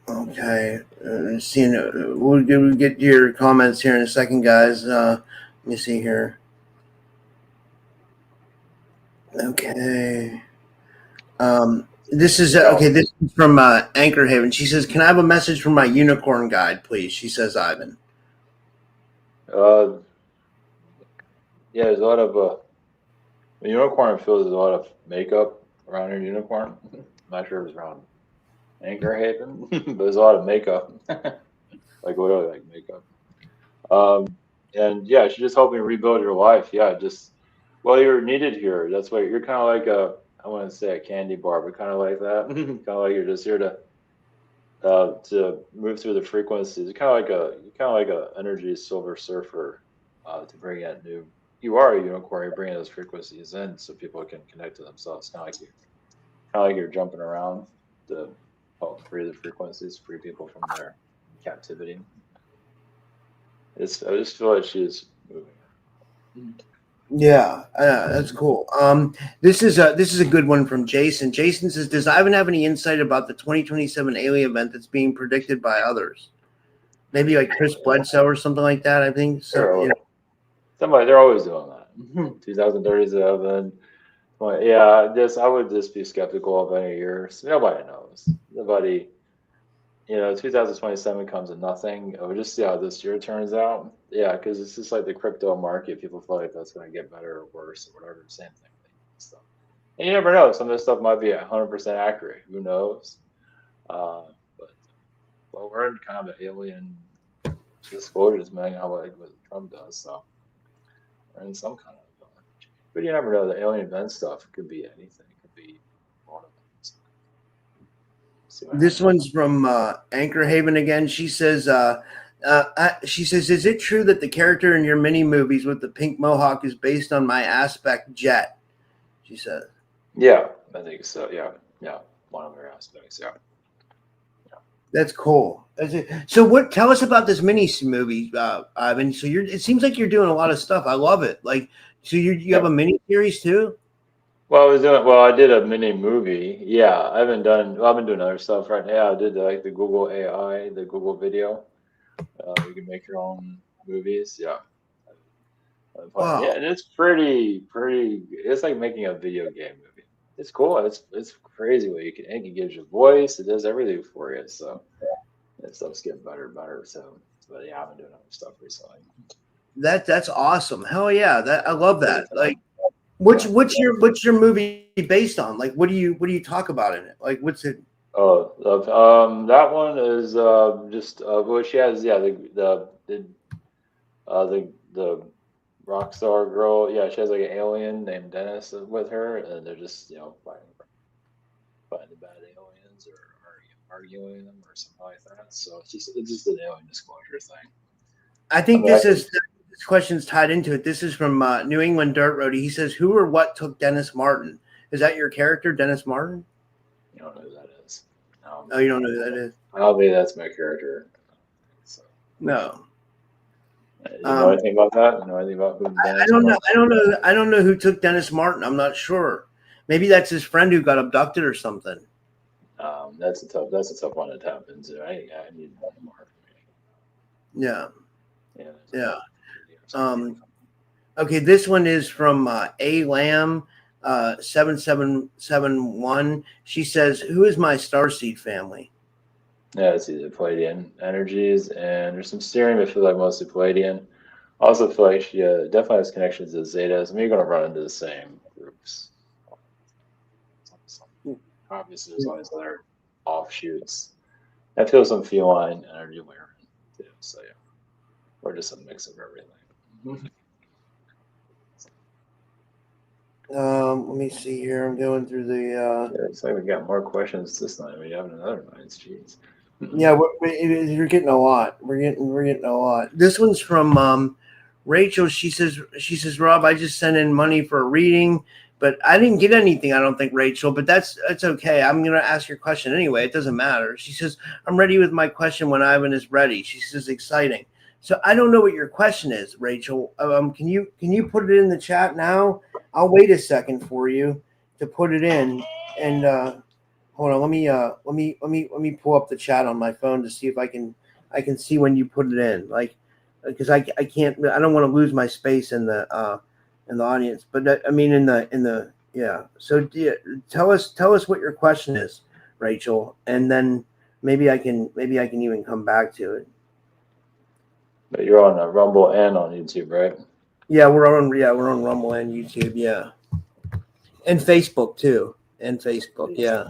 Speaker 1: Okay. We'll get your comments here in a second, guys. Let me see here. Okay. This is okay. This is from Anchor Haven. She says, "Can I have a message from my unicorn guide, please?" She says, "Ivan."
Speaker 2: Yeah, there's a lot of a unicorn feels there's a lot of makeup around your unicorn. I'm not sure if it's around Anchor Haven, but there's a lot of makeup, like literally like makeup. And yeah, she's just helping rebuild your life. Yeah, you're needed here. That's why you're kind of like I want to say a candy bar, but kind of like that. Kind of like you're just here to move through the frequencies. You're kind of like a energy silver surfer to bring in new. You are a unicorn. You're bringing those frequencies in so people can connect to themselves. Kind of like you're jumping around to help free the frequencies, free people from their captivity. I just feel like she's moving.
Speaker 1: Yeah, that's cool. This is a good one from Jason. Jason says, "Does Ivan have any insight about the 2027 alien event that's being predicted by others? Maybe like Chris Bledsoe or something like that. I think so.
Speaker 2: They're always doing that. 2037. Well, yeah, I would just be skeptical of any years. Nobody knows. 2027 comes to nothing. We'll just see how this year turns out. Yeah, because it's just like the crypto market. People feel like that's going to get better or worse or whatever. Same thing. Stuff. And you never know. Some of this stuff might be 100% accurate. Who knows? But we're in kind of an alien disclosures, man. How like what Trump does. So we're in some kind of. But you never know. The alien event stuff could be anything. It could be a lot of things.
Speaker 1: This one's from Anchor Haven again. She says, "Is it true that the character in your mini movies with the pink mohawk is based on my aspect Jet?" She said.
Speaker 2: Yeah, I think so. Yeah, one of their aspects. Yeah.
Speaker 1: That's cool. So, what? Tell us about this mini movie, Ivan. So, it seems like you're doing a lot of stuff. I love it. Like, so you have a mini series too.
Speaker 2: Well, I did a mini movie. Yeah, I've been doing other stuff right now. I did the Google AI, the Google video. You can make your own movies. Yeah.
Speaker 1: Wow.
Speaker 2: Yeah, and it's pretty. It's like making a video game movie. It's cool. It's crazy what it gives you a voice. It does everything for you. So that stuff's getting better and better. So, but yeah, I've been doing other stuff recently.
Speaker 1: That's awesome. Hell yeah. I love that. Like, what's your movie based on? Like, what do you talk about in it? Like, what's it?
Speaker 2: Oh, that one is just well, she has the rock star girl. Yeah, she has like an alien named Dennis with her, and they're just fighting the bad aliens or arguing them or something like that. So it's just an alien disclosure thing.
Speaker 1: I think this is this question's tied into it. This is from New England Dirt Roadie. He says, "Who or what took Dennis Martin? Is that your character, Dennis Martin?"
Speaker 2: You don't know who that is.
Speaker 1: Oh, you don't know who that is?
Speaker 2: Probably that's my character. So,
Speaker 1: No.
Speaker 2: you know anything about that? You know anything about who Dennis
Speaker 1: I don't know.
Speaker 2: Martin?
Speaker 1: I don't know who took Dennis Martin. I'm not sure. Maybe that's his friend who got abducted or something.
Speaker 2: That's a tough one to tap into. I need more information.
Speaker 1: Yeah. Okay, this one is from A Lamb 7771. She says, "Who is my starseed family?"
Speaker 2: Yeah, it's either Palladian energies, and there's some steering, but I feel like mostly Palladian. I also feel like she definitely has connections to Zetas. I mean, you're going to run into the same groups. Obviously, there's always other offshoots. I feel some feline energy wearing too. So yeah, or just a mix of everything.
Speaker 1: Let me see here. I'm going through the.
Speaker 2: Yeah, it's like we got more questions this night. We have another night. Jeez.
Speaker 1: Yeah, we're getting a lot. We're getting a lot. This one's from Rachel. She says, "Rob, I just sent in money for a reading, but I didn't get anything. I don't think, Rachel. But that's okay. I'm gonna ask your question anyway. It doesn't matter." She says, "I'm ready with my question when Ivan is ready." She says, "Exciting." So I don't know what your question is, Rachel. Can you put it in the chat now? I'll wait a second for you to put it in, and hold on. Let me pull up the chat on my phone to see if I can see when you put it in. Like, because I can't. I don't want to lose my space in the audience. But I mean in the yeah. So tell us what your question is, Rachel, and then maybe I can even come back to it.
Speaker 2: But you're on Rumble and on YouTube, right?
Speaker 1: Yeah, we're on Rumble and YouTube, yeah, and Facebook too, yeah.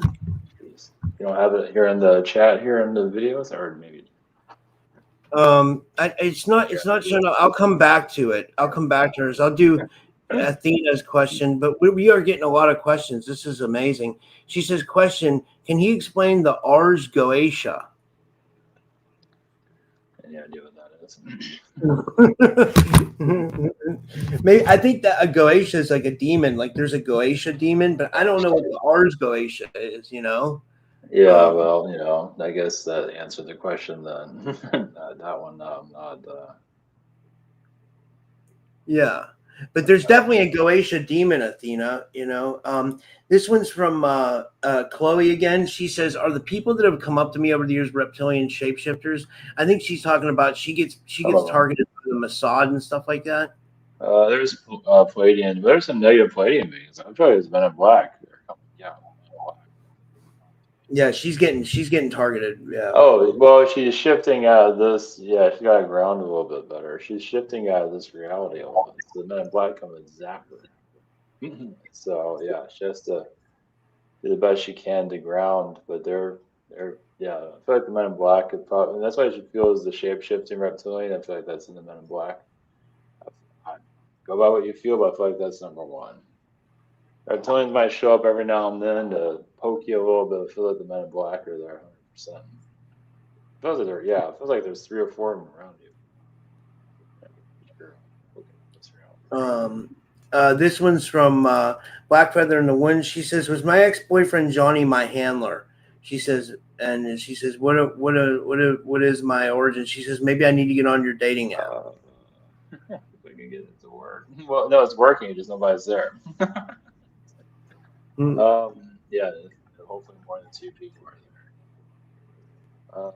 Speaker 2: You don't have it here in the chat here in the videos, or maybe.
Speaker 1: It's not showing up. I'll come back to it. I'll come back to hers. I'll do Athena's question, but we are getting a lot of questions. This is amazing. She says, "Question: Can he explain the Ars Goetia?"
Speaker 2: Any idea what that is?
Speaker 1: Maybe I think that a Goetia is like a demon. Like there's a Goetia demon, but I don't know what the Ars Goetia is.
Speaker 2: Yeah, well, I guess that answered the question then. That one, I'm not.
Speaker 1: Yeah, but there's definitely a Goetia demon, Athena. This one's from Chloe again. She says, "Are the people that have come up to me over the years reptilian shapeshifters?" I think she's talking about she gets targeted by the Mossad and stuff like that.
Speaker 2: There's Palladian. There's some negative Palladian beings. I'm sure there's Men in Black. Yeah.
Speaker 1: Yeah, she's getting targeted. Yeah.
Speaker 2: Oh well, she's shifting out of this. Yeah, she got ground a little bit better. She's shifting out of this reality a little bit. So the Men in Black come and zap her. So yeah, she has to do the best she can to ground. But they're yeah. I feel like the Men in Black could probably. And that's why she feels the shape shifting reptilian. I feel like that's in the Men in Black. Go by what you feel, but I feel like that's number one. Reptilians might show up every now and then to poke you a little bit. I feel like the Men in Black are there 100%. Feels like there's 3 or 4 of them around
Speaker 1: you. This one's from Black Feather in the Wind. She says, "Was my ex-boyfriend Johnny my handler?" She says, what is my origin? She says, "Maybe I need to get on your dating app."
Speaker 2: If I can get it to work. Well, no, it's working. Just nobody's there. Yeah, hopefully more than 2 people are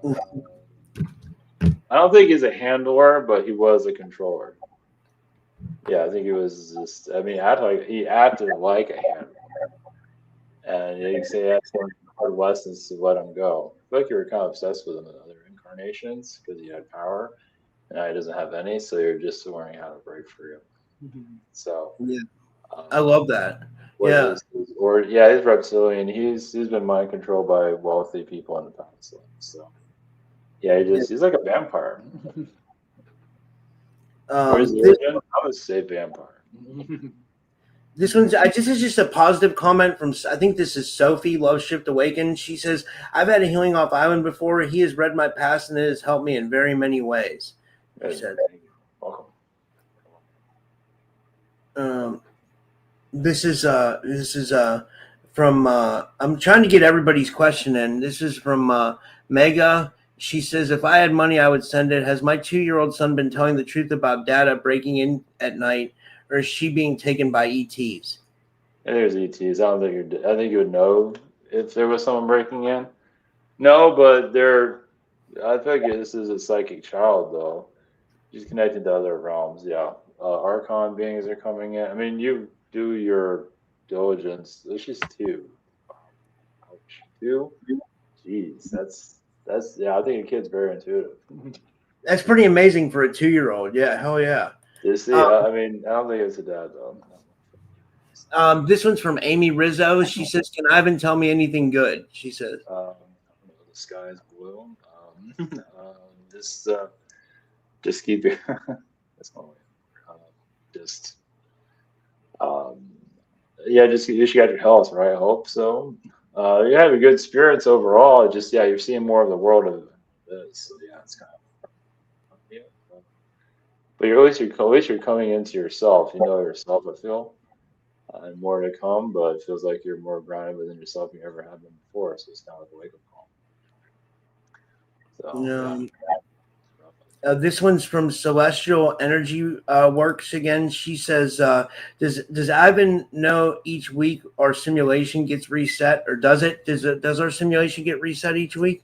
Speaker 2: there. I don't think he's a handler, but he was a controller. Yeah, I think he was just. I mean, he acted like a handler, and you can say that's one of the hard lessons to let him go. I feel like you were kind of obsessed with him in other incarnations because he had power, and now he doesn't have any. So you're just learning how to break free of him. So
Speaker 1: yeah, I love that. Yeah.
Speaker 2: He's reptilian. He's been mind controlled by wealthy people in the past. So yeah, he's like a vampire. Where's the origin? I would say vampire.
Speaker 1: This is just a positive comment from, I think this is Sophie, Love Shift Awakened. She says, "I've had a healing off Island before. He has read my past and it has helped me in very many ways." She said.
Speaker 2: Welcome.
Speaker 1: Um, this is from I'm trying to get everybody's question in. This is from Mega. She says, if I had money, I would send it. Has my 2-year-old son been telling the truth about data breaking in at night, or is she being taken by ETs?
Speaker 2: And there's ETs. I don't think you're. I think you would know if there was someone breaking in. No, but they're. I think this is a psychic child though. She's connected to other realms. Yeah, Archon beings are coming in. I mean, you do your diligence. It's just two. Ouch. Two. Jeez, that's. Yeah, I think a kid's very intuitive.
Speaker 1: That's pretty amazing for a 2-year-old. Yeah, hell yeah.
Speaker 2: You see,
Speaker 1: Um,
Speaker 2: I mean, I don't think it's a dad though.
Speaker 1: this one's from Amy Rizzo. She says, "Can Ivan tell me anything good?" She says.
Speaker 2: I don't know, the sky is blue. Just just keep your that's my way. Uh, just um, yeah, just you got your health right. I hope so. You have good spirits overall. Just yeah, you're seeing more of the world of this. So, yeah, it's kind of yeah. But at least you're coming into yourself. You know yourself. I feel. And more to come, but it feels like you're more grounded within yourself than you ever have been before. So it's kind of like a wake up call. So yeah.
Speaker 1: Um, this one's from Celestial Energy Works again. She says, "Does Ivan know each week our simulation gets reset, or does it? Does our simulation get reset each week?"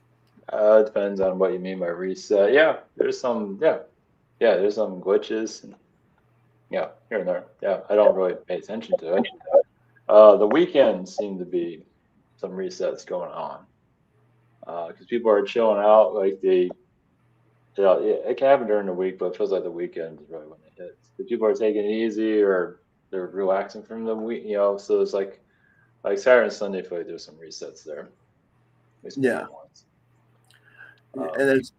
Speaker 2: It depends on what you mean by reset. Yeah, there's some. Yeah, there's some glitches. And, yeah, here and there. Yeah, I don't really pay attention to it. The weekends seem to be some resets going on because people are chilling out. Like it can happen during the week, but it feels like the weekend is really when it hits. The people are taking it easy or they're relaxing from the week. So it's like Saturday and Sunday. I feel like there's some resets there. At least
Speaker 1: Yeah,
Speaker 2: big ones.
Speaker 1: and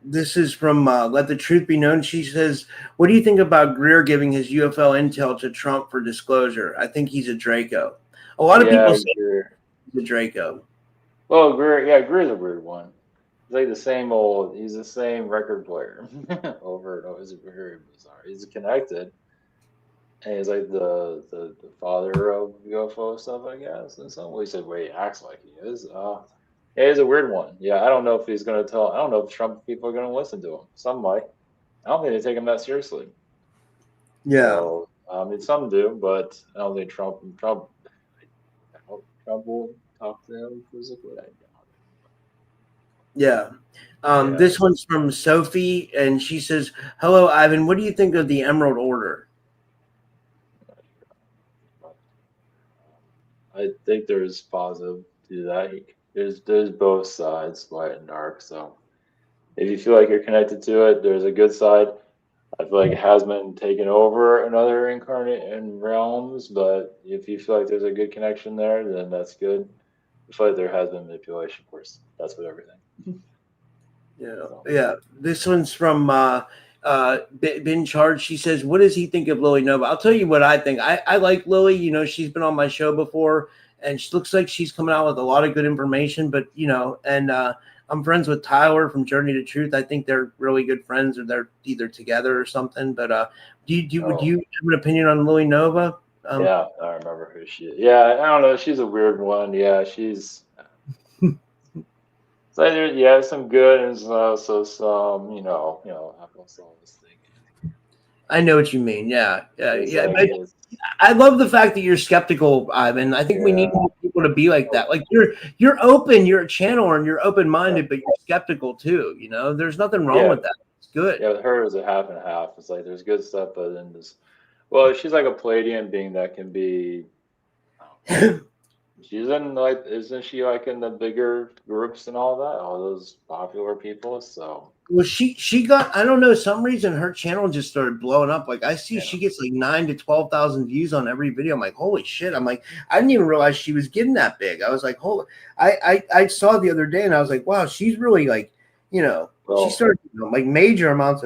Speaker 1: this is from Let the Truth Be Known. She says, "What do you think about Greer giving his UFO intel to Trump for disclosure? I think he's a Draco. A lot of people
Speaker 2: Yeah,
Speaker 1: say he's a Draco."
Speaker 2: well, Greer's a weird one. He's like the same old. He's the same record player over and over. It's very bizarre. He's connected, and he's like the father of UFO stuff, I guess. In some ways, the way he acts like he is. Yeah, he's a weird one. Yeah, I don't know if he's gonna tell. I don't know if Trump people are gonna listen to him. Some might. I don't think they take him that seriously.
Speaker 1: Yeah,
Speaker 2: So I mean, some do, but I don't think Trump. I hope Trump will talk to him physically. I doubt
Speaker 1: yeah.
Speaker 2: it. Yeah.
Speaker 1: This one's from Sophie, and she says, "Hello, Ivan. What do you think of the Emerald Order?"
Speaker 2: I think there's positive to that. There's both sides, light and dark. So if you feel like you're connected to it, there's a good side. I feel like it has been taken over in other incarnate and realms, but if you feel like there's a good connection there, then that's good. I feel like there has been manipulation, of course. That's with everything.
Speaker 1: Yeah,
Speaker 2: So
Speaker 1: yeah. This one's from Bin Charge. She says, "What does he think of Lily Nova?" I'll tell you what I think. I like Lily. She's been on my show before, and she looks like she's coming out with a lot of good information. But and I'm friends with Tyler from Journey to Truth. I think they're really good friends, or they're either together or something. But would
Speaker 2: oh
Speaker 1: you have an opinion on Lily Nova?
Speaker 2: yeah, I remember who she is. Yeah, I don't know. She's a weird one. Yeah, she's so some good and also some, I also always think
Speaker 1: I know what you mean. Yeah, yeah,
Speaker 2: it's
Speaker 1: yeah.
Speaker 2: like
Speaker 1: But
Speaker 2: it's
Speaker 1: I love the fact that you're skeptical, Ivan. I think we need
Speaker 2: yeah.
Speaker 1: more people to be like that. Like you're open, you're a channeler, and you're open minded, but you're skeptical too. There's nothing wrong
Speaker 2: Yeah,
Speaker 1: with that. It's good.
Speaker 2: yeah, with her it was a half and half. It's like there's good stuff, but then there's well, she's like a Palladian being that can be. She's in like, isn't she like in the bigger groups and all that? All those popular people. So
Speaker 1: Well, she got, I don't know, some reason her channel just started blowing up. Like I see
Speaker 2: yeah,
Speaker 1: she gets like 9 to 12,000 views on every video. I'm like, holy shit. I'm like, I didn't even realize she was getting that big. I was like, holy, I saw the other day and I was like, wow, she's really like, she
Speaker 2: well,
Speaker 1: started like major amounts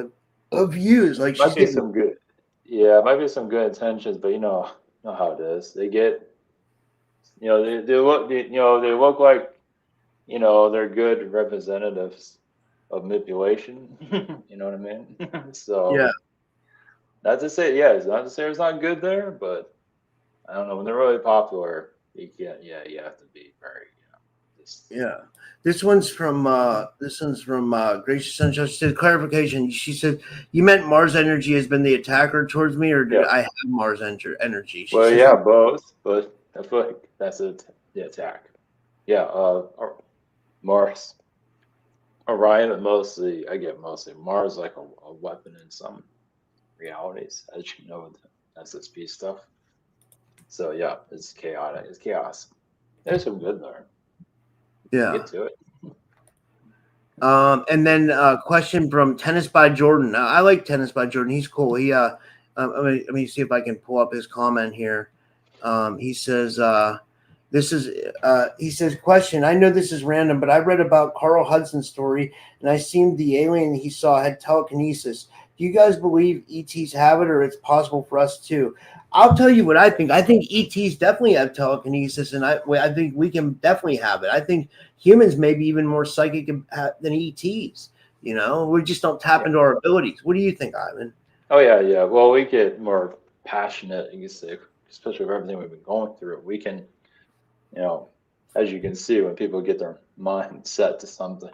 Speaker 1: of views. Like
Speaker 2: might
Speaker 1: she's
Speaker 2: be
Speaker 1: getting,
Speaker 2: some good. Yeah, it might be some good intentions, but you know how it is. They get, they look like, they're good representatives of manipulation. You know what I mean?
Speaker 1: yeah.
Speaker 2: So Not to say, yeah, it's not to say it's not good there, but I don't know, when they're really popular, you can't. Yeah, you have to be very, just
Speaker 1: Yeah. This one's from Gracious Sunshine. She said clarification. She said you meant Mars energy has been the attacker towards me, or did
Speaker 2: yeah.
Speaker 1: I have Mars energy? She
Speaker 2: Well,
Speaker 1: says
Speaker 2: yeah, both, but I feel like that's the attack. Yeah, Mars, Orion, mostly. I get mostly Mars like a weapon in some realities, as you know, with the SSP stuff. So yeah, it's chaotic. It's chaos. There's some good there.
Speaker 1: yeah.
Speaker 2: Get to it.
Speaker 1: And then a question from Tennis by Jordan. I like Tennis by Jordan. He's cool. Let me see if I can pull up his comment here. He says, he says, question. I know this is random, but I read about Carl Hudson's story and I seen the alien he saw had telekinesis. Do you guys believe ETs have it or it's possible for us too? I'll tell you what I think. I think ETs definitely have telekinesis, and I think we can definitely have it. I think humans may be even more psychic than ETs. You know, we just don't tap
Speaker 2: Yeah.
Speaker 1: into our abilities. What do you think, Ivan?
Speaker 2: Oh yeah, yeah. Well, we get more passionate, you can say, especially with everything we've been going through. We can, as you can see, when people get their mind set to something,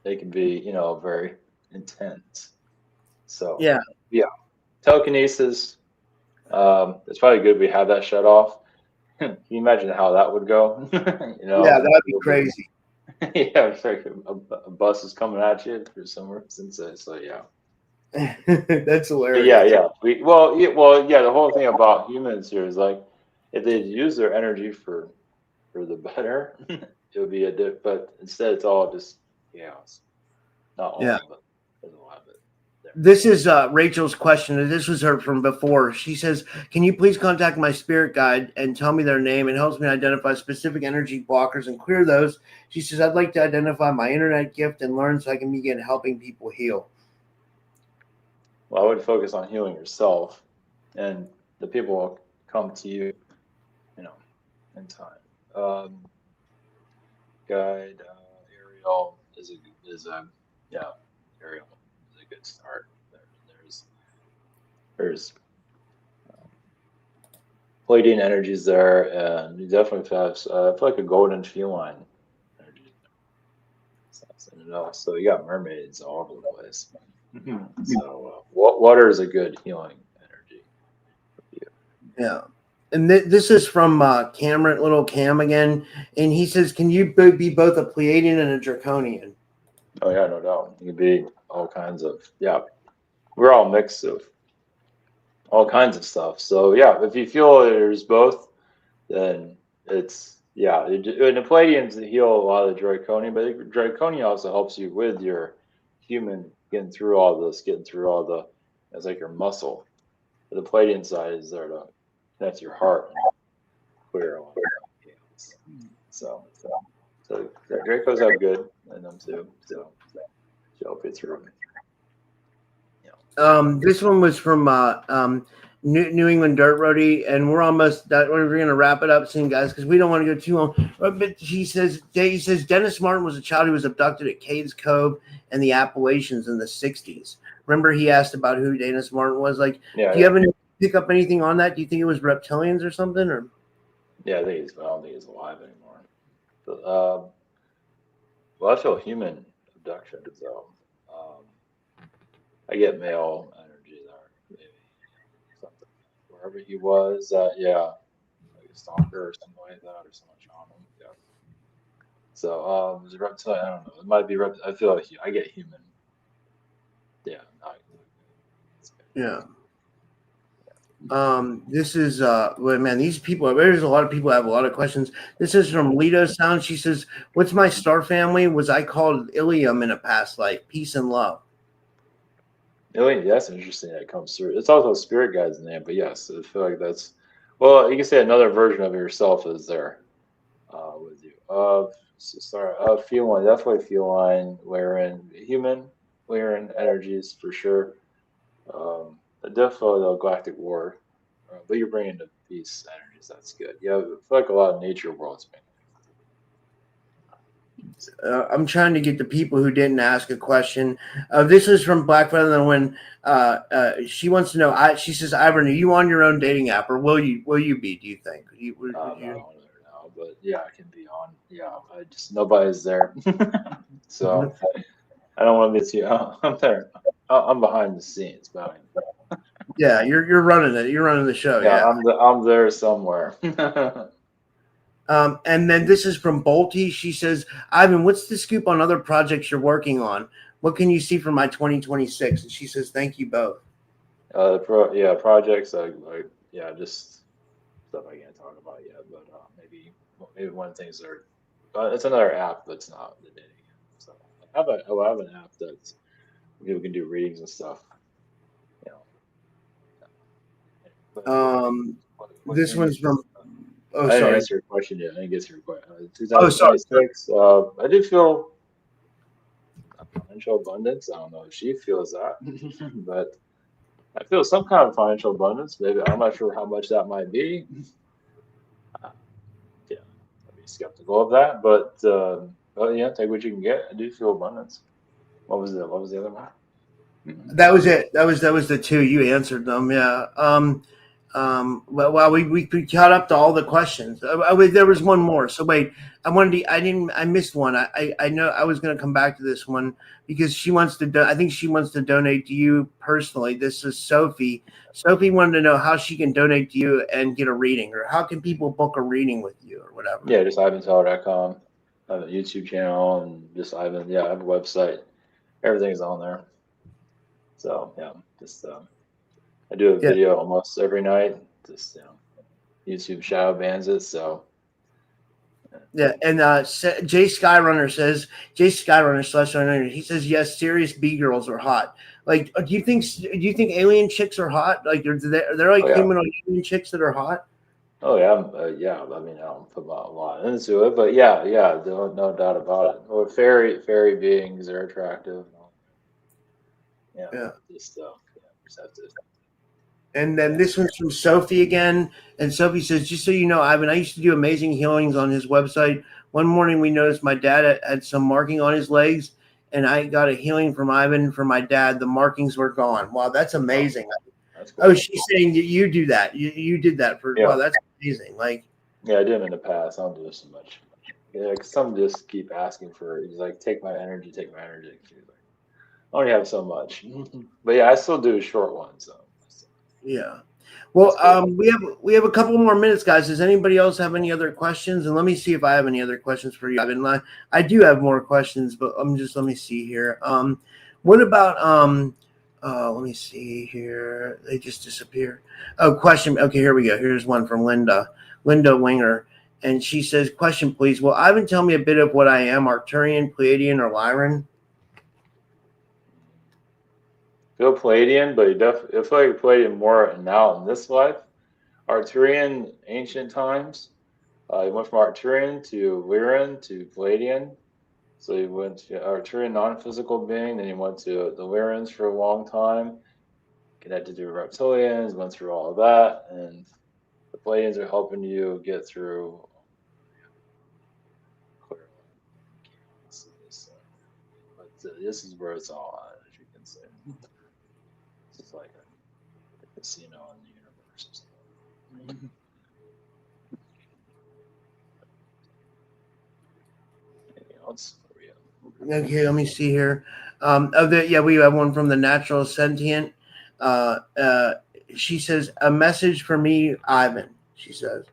Speaker 2: they can be, very intense. So
Speaker 1: Yeah,
Speaker 2: yeah, telekinesis. It's probably good we have that shut off. Can you imagine how that would go?
Speaker 1: yeah, that'd be
Speaker 2: It'll be,
Speaker 1: crazy.
Speaker 2: yeah, it's like a bus is coming at you for some reason. So yeah.
Speaker 1: That's
Speaker 2: But yeah,
Speaker 1: hilarious.
Speaker 2: yeah. Well, yeah. The whole thing about humans here is like, if they use their energy for the better, it would be a dip. But instead, it's all just chaos. Not
Speaker 1: Yeah.
Speaker 2: all, but there's a lot of it there.
Speaker 1: This is Rachel's question. And this was her from before. She says, "Can you please contact my spirit guide and tell me their name? It helps me identify specific energy blockers and clear those." She says, "I'd like to identify my internet gift and learn so I can begin helping people heal."
Speaker 2: Well, I would focus on healing yourself, and the people will come to you, in time. Guide Ariel is a yeah, Ariel is a good start. There's Pleiadian energies there, and you definitely have I feel like a golden feline energy. So you got mermaids all over the place. So water is a good healing energy for you.
Speaker 1: Yeah. And this is from Cameron, little Cam again. And he says, "Can you be both a Pleiadian and a Draconian?"
Speaker 2: Oh yeah, no doubt. You can be all kinds of We're all mix of all kinds of stuff. So yeah, if you feel there's both, then it's and the Palladians heal a lot of the Draconian, but the Draconian also helps you with your human getting through all this, it's like your muscle. But the Palladian side is there to connect your heart and clear all the chaos. So Dracos have good in them too. So help you through.
Speaker 1: This one was from New England Dirt Roadie, and we're almost that. We're going to wrap it up soon, guys, because we don't want to go too long. But he says Dennis Martin was a child who was abducted at Cades Cove and the Appalachians in the '60s. Remember, he asked about who Dennis Martin was. Like, do you have any pick up anything on that? Do you think it was reptilians or something? Or
Speaker 2: I don't think he's alive anymore. But, well, I feel human abduction. So I get male energy there, maybe something wherever he was. Like a stalker or something like that, or someone shot him. Yeah. So is it reptile? I don't know. It might be reptile. I feel like I get human. Yeah.
Speaker 1: yeah. This is well, man, these people, there's a lot of people that have a lot of questions. This is from Lido Sound. She says, "What's my star family? Was I called Ilium in a past life? Peace and love."
Speaker 2: That's interesting that comes through. It's also a spirit guide's name, but yes, I feel like that's well, you can say another version of yourself is there with you. Feline, definitely feline, wherein human, wherein energies for sure. But definitely the Galactic War, but you're bringing the peace energies. That's good. Yeah, I feel like a lot of nature worlds.
Speaker 1: I'm trying to get the people who didn't ask a question. This is from Black Feather. When she wants to know, she says, "Ivan, are you on your own dating app, or will you be? Do you think?"
Speaker 2: I'm not on there now, but yeah, I can be on. Yeah, I just nobody's there, so I don't want to be too. I'm there. I'm behind the scenes, behind.
Speaker 1: Yeah, you're running it. You're running the show.
Speaker 2: Yeah,
Speaker 1: Yeah.
Speaker 2: I'm there somewhere.
Speaker 1: And then this is from Bolty. She says, "Ivan, what's the scoop on other projects you're working on? What can you see for my 2026?" And she says, "Thank you both."
Speaker 2: Projects just stuff I can't talk about yet, but maybe one of the things are. It's another app that's not the dating app. So I have an app that people can do readings and stuff. You know.
Speaker 1: This one's from. Oh,
Speaker 2: I didn't
Speaker 1: sorry.
Speaker 2: answer your question yet. I didn't get to your question.
Speaker 1: Oh, sorry.
Speaker 2: 2026. I do feel financial abundance. I don't know if she feels that, but I feel some kind of financial abundance. Maybe I'm not sure how much that might be. Yeah, I'd be skeptical of that, but yeah, take what you can get. I do feel abundance. What was the other one?
Speaker 1: That was it. That was the two. You answered them. Yeah. Well, we caught up to all the questions. There was one more. So wait, I missed one. I know I was going to come back to this one because she wants to. I think she wants to donate to you personally. This is Sophie. Sophie wanted to know how she can donate to you and get a reading, or how can people book a reading with you, or whatever.
Speaker 2: Yeah, just ivanteller.com. I have a YouTube channel and just Ivan. Yeah, I have a website. Everything's on there. So yeah, just I do a video almost every night. Just YouTube shadow bans it. So
Speaker 1: yeah, and Jay Skyrunner says Jay Skyrunner / he says yes, serious B girls are hot. Like, do you think alien chicks are hot? Like, they're like humanoid alien chicks that are hot?
Speaker 2: Oh yeah. I mean, I don't put a lot into it, but yeah, no doubt about it. Well, fairy beings are attractive.
Speaker 1: Yeah.
Speaker 2: Just perceptive.
Speaker 1: And then this one's from Sophie again. And Sophie says, just so you know, Ivan, I used to do amazing healings on his website. One morning we noticed my dad had some marking on his legs, and I got a healing from Ivan for my dad. The markings were gone. Wow, that's amazing.
Speaker 2: That's cool.
Speaker 1: Oh, she's saying that you do that. You did that for wow, that's amazing. Like,
Speaker 2: yeah, I did in the past. I don't do this so much. Yeah, because some just keep asking for it. He's like, take my energy. She's like, I only have so much. But yeah, I still do short ones. So.
Speaker 1: Yeah. Well, we have a couple more minutes, guys. Does anybody else have any other questions? And let me see if I have any other questions for you. I do have more questions, but let me see here. What about let me see here. They just disappeared. Oh, question. Okay, here we go. Here's one from Linda Winger. And she says, question, please. Will Ivan tell me a bit of what I am, Arcturian, Pleiadian, or Lyran?
Speaker 2: Feel Palladian, but I feel like Palladian more now in this life. Arcturian, ancient times. He went from Arcturian to Lyran to Palladian. So he went to Arcturian, non-physical being. Then he went to the Lyrans for a long time. Connected to reptilians, went through all of that, and the Palladians are helping you get through. But this is where it's all at, as you can see. It's like a casino in the universe. Or something. Anything else?
Speaker 1: Okay, let me see here. We have one from the Natural Sentient. She says, a message for me, Ivan. She says,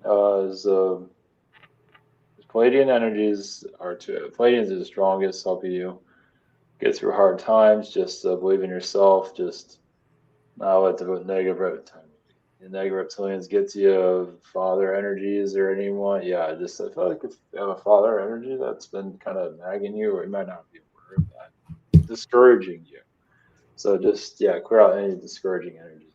Speaker 2: Palladian energies Palladians are the strongest, helping you get through hard times. Just believe in yourself. Just not let the negative reptilians get to you. Father energies or anyone. Yeah, I feel like if you have a father energy that's been kind of nagging you, or you might not be aware of that, discouraging you. So just clear out any discouraging energy.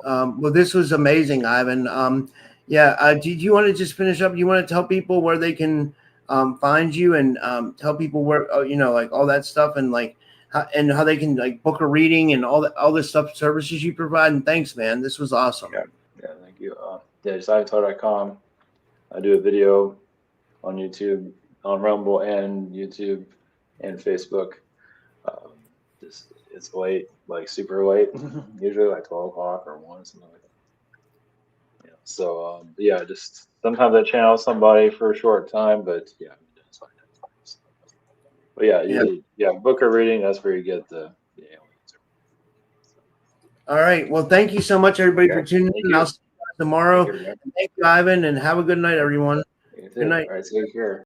Speaker 1: well, this was amazing, Ivan. Do you want to just finish up? You want to tell people where they can find you, and tell people where like all that stuff, and like how they can like book a reading and all this stuff, services you provide. And thanks, man. This was awesome.
Speaker 2: Yeah, thank you. Just ivanteller.com. I do a video on YouTube, on Rumble and YouTube and Facebook. Just it's late, like super late, usually like 12 o'clock or 1, something like that. Yeah. So yeah, just sometimes I channel somebody for a short time, but yeah, it's fine. But yeah, book or reading, that's where you get the aliens.
Speaker 1: All right. Well, thank you so much, everybody, for
Speaker 2: Okay.
Speaker 1: tuning
Speaker 2: Thank
Speaker 1: in.
Speaker 2: you.
Speaker 1: I'll see you guys tomorrow.
Speaker 2: Thank you, man.
Speaker 1: Thank you, Ivan, and have a good night, everyone.
Speaker 2: You
Speaker 1: Good
Speaker 2: too.
Speaker 1: night.
Speaker 2: All right, take care.